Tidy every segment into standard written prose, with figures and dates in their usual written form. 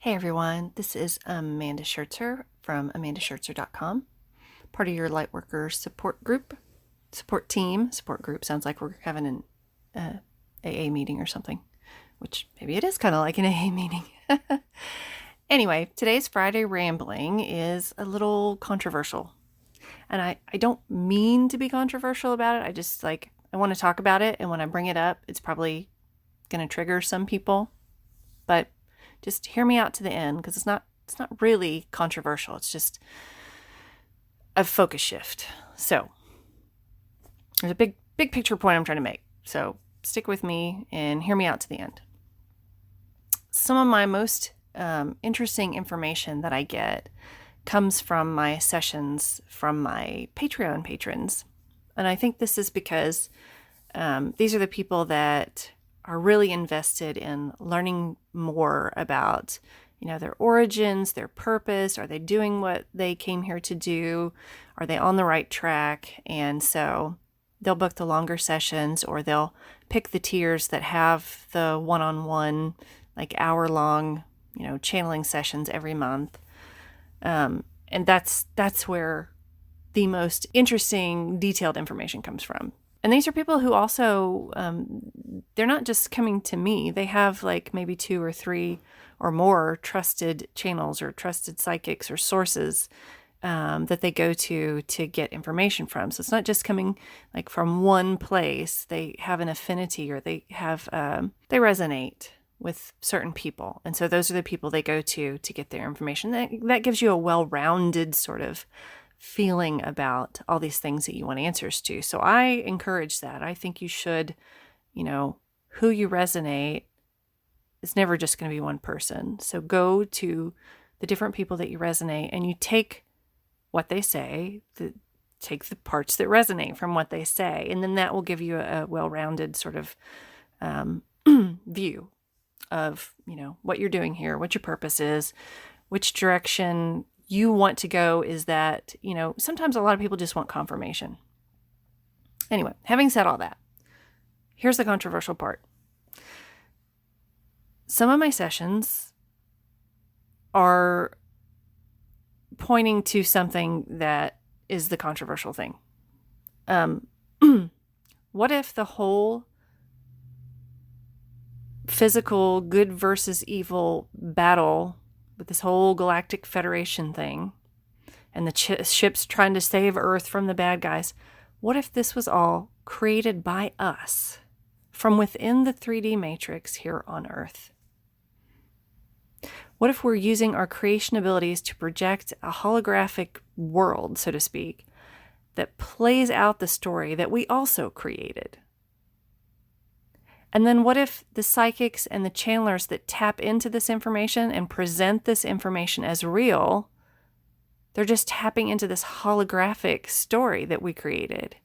Hey everyone, this is Amanda Shertzer from amandashertzer.com, part of your Lightworker support group, support group. Sounds like we're having an AA meeting or something, which maybe it is kind of like an AA meeting. Anyway, today's Friday rambling is a little controversial. And I don't mean to be controversial about it. I want to talk about it. And when I bring it up, it's probably going to trigger some people. But just hear me out to the end, because it's not really controversial. It's just a focus shift. So there's a big picture point I'm trying to make. So stick with me and hear me out to the end. Some of my most interesting information that I get comes from my sessions from my Patreon patrons. And I think this is because these are the people that are really invested in learning more about, their origins, their purpose. Are they doing what they came here to do? Are they on the right track? And so they'll book the longer sessions, or they'll pick the tiers that have the one-on-one, like hour-long, channeling sessions every month. And that's where the most interesting, detailed information comes from. And these are people who also, they're not just coming to me. They have like maybe 2 or 3 or more trusted channels or trusted psychics or sources that they go to get information from. So it's not just coming like from one place. They have an affinity, or they resonate with certain people. And so those are the people they go to get their information. That gives you a well-rounded sort of feeling about all these things that you want answers to. So I encourage that. I think you should, who you resonate, it's never just going to be one person. So go to the different people that you resonate, and you take what they say, take the parts that resonate from what they say, and then that will give you a well-rounded sort of view of, what you're doing here, what your purpose is, which direction you want to go. Is that, sometimes a lot of people just want confirmation. Anyway, having said all that, here's the controversial part. Some of my sessions are pointing to something that is the controversial thing. What if the whole physical good versus evil battle with this whole Galactic Federation thing, and the ships trying to save Earth from the bad guys, what if this was all created by us from within the 3D matrix here on Earth? What if we're using our creation abilities to project a holographic world, so to speak, that plays out the story that we also created? And then what if the psychics and the channelers that tap into this information and present this information as real, they're just tapping into this holographic story that we created,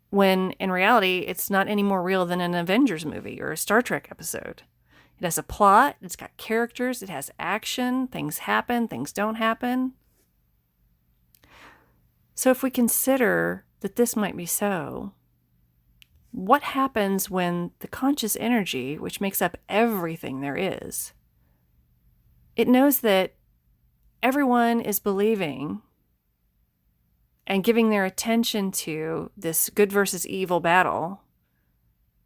when in reality it's not any more real than an Avengers movie or a Star Trek episode? It has a plot, it's got characters, it has action, things happen, things don't happen. So if we consider that this might be so, what happens when the conscious energy, which makes up everything there is, it knows that everyone is believing and giving their attention to this good versus evil battle,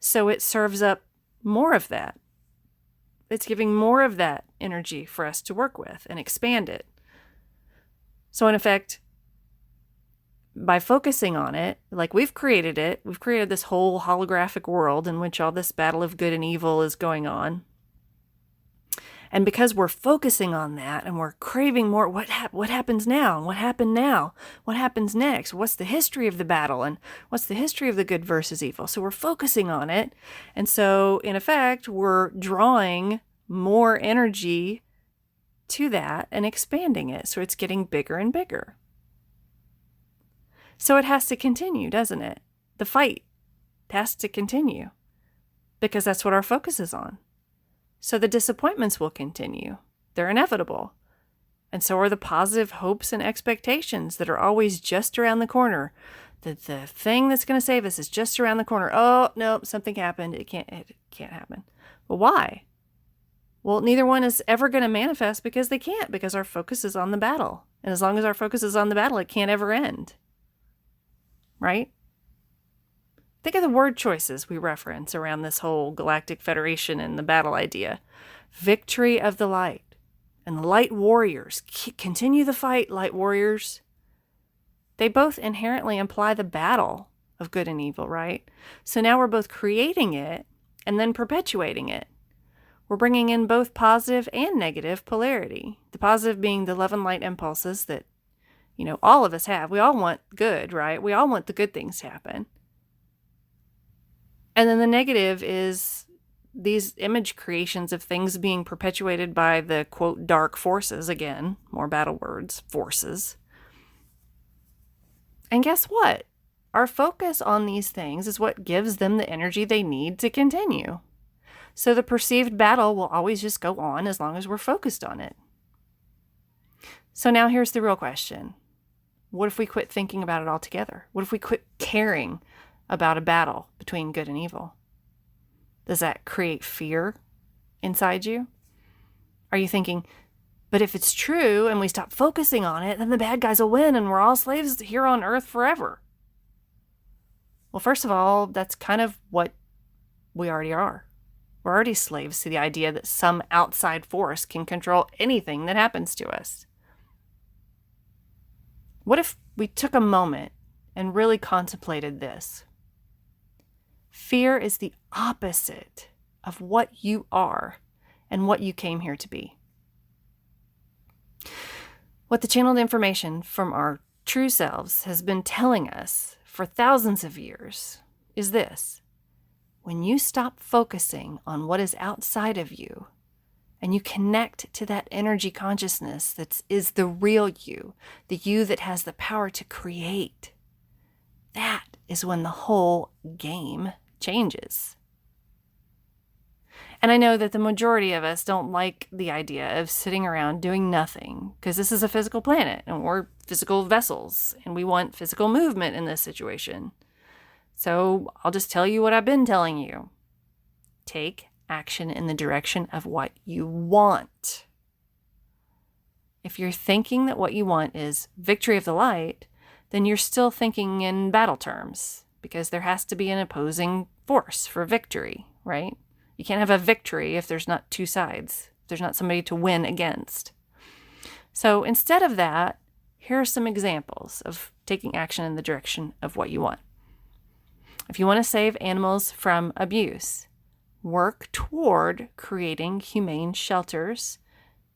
so it serves up more of that. It's giving more of that energy for us to work with and expand it. So in effect, by focusing on it, like we've created this whole holographic world in which all this battle of good and evil is going on. And because we're focusing on that and we're craving more, what happens now? And what happened now? What happens next? What's the history of the battle? And what's the history of the good versus evil? So we're focusing on it. And so in effect, we're drawing more energy to that and expanding it. So it's getting bigger and bigger. So it has to continue, doesn't it? The fight has to continue, because that's what our focus is on. So the disappointments will continue. They're inevitable. And so are the positive hopes and expectations that are always just around the corner. That the thing that's going to save us is just around the corner. Oh, no, something happened. It can't happen. Well, why? Well, neither one is ever going to manifest because they can't, because our focus is on the battle. And as long as our focus is on the battle, it can't ever end. Right? Think of the word choices we reference around this whole Galactic Federation and the battle idea. Victory of the light. And light warriors. Continue the fight, light warriors. They both inherently imply the battle of good and evil, right? So now we're both creating it and then perpetuating it. We're bringing in both positive and negative polarity. The positive being the love and light impulses that, all of us have. We all want good, right? We all want the good things to happen. And then the negative is these image creations of things being perpetuated by the, quote, dark forces. Again, more battle words, forces. And guess what? Our focus on these things is what gives them the energy they need to continue. So the perceived battle will always just go on as long as we're focused on it. So now here's the real question. What if we quit thinking about it altogether? What if we quit caring about a battle between good and evil? Does that create fear inside you? Are you thinking, but if it's true and we stop focusing on it, then the bad guys will win and we're all slaves here on Earth forever? Well, first of all, that's kind of what we already are. We're already slaves to the idea that some outside force can control anything that happens to us. What if we took a moment and really contemplated this? Fear is the opposite of what you are and what you came here to be. What the channeled information from our true selves has been telling us for thousands of years is this. When you stop focusing on what is outside of you and you connect to that energy consciousness that is the real you, the you that has the power to create, that is when the whole game changes. And I know that the majority of us don't like the idea of sitting around doing nothing because this is a physical planet and we're physical vessels and we want physical movement in this situation. So I'll just tell you what I've been telling you. Take action in the direction of what you want. If you're thinking that what you want is victory of the light, then you're still thinking in battle terms because there has to be an opposing force for victory, right? You can't have a victory if there's not two sides, if there's not somebody to win against. So instead of that, here are some examples of taking action in the direction of what you want. If you want to save animals from abuse, work toward creating humane shelters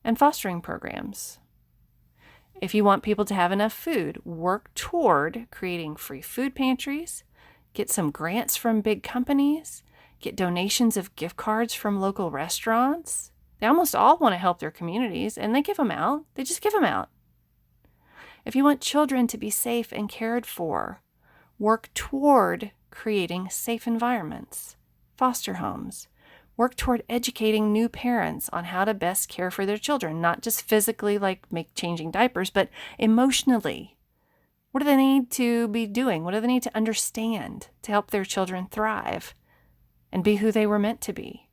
and fostering programs. If you want people to have enough food, work toward creating free food pantries, get some grants from big companies, get donations of gift cards from local restaurants. They almost all want to help their communities, and they give them out. They just give them out. If you want children to be safe and cared for, work toward creating safe environments, foster homes. Work toward educating new parents on how to best care for their children, not just physically like changing diapers, but emotionally. What do they need to be doing? What do they need to understand to help their children thrive and be who they were meant to be?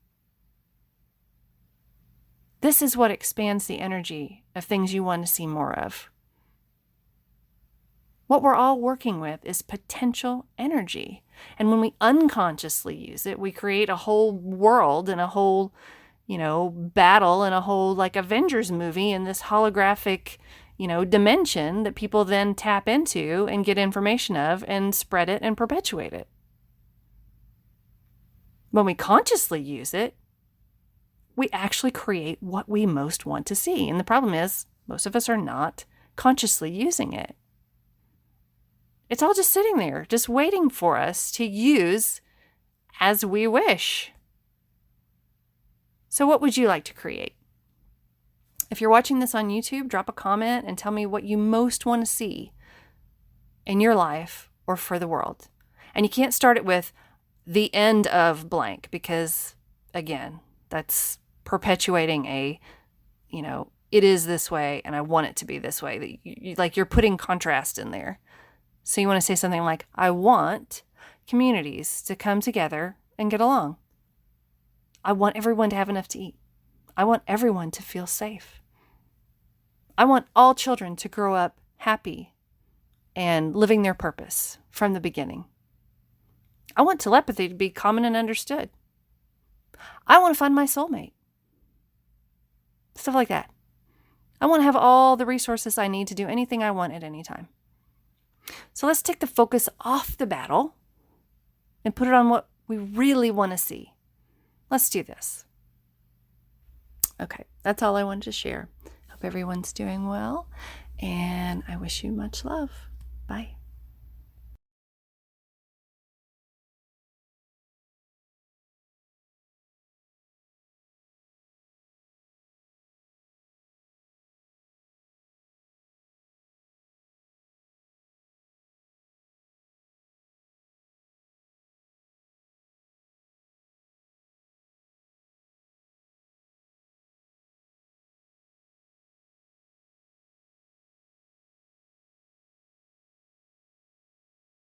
This is what expands the energy of things you want to see more of. What we're all working with is potential energy. And when we unconsciously use it, we create a whole world and a whole, battle and a whole like Avengers movie in this holographic, dimension that people then tap into and get information of and spread it and perpetuate it. When we consciously use it, we actually create what we most want to see. And the problem is, most of us are not consciously using it. It's all just sitting there, just waiting for us to use as we wish. So what would you like to create? If you're watching this on YouTube, drop a comment and tell me what you most want to see in your life or for the world. And you can't start it with the end of blank because, again, that's perpetuating a, it is this way and I want it to be this way. You're putting contrast in there. So you want to say something like, I want communities to come together and get along. I want everyone to have enough to eat. I want everyone to feel safe. I want all children to grow up happy and living their purpose from the beginning. I want telepathy to be common and understood. I want to find my soulmate. Stuff like that. I want to have all the resources I need to do anything I want at any time. So let's take the focus off the battle and put it on what we really want to see. Let's do this. Okay, that's all I wanted to share. Hope everyone's doing well, and I wish you much love. Bye.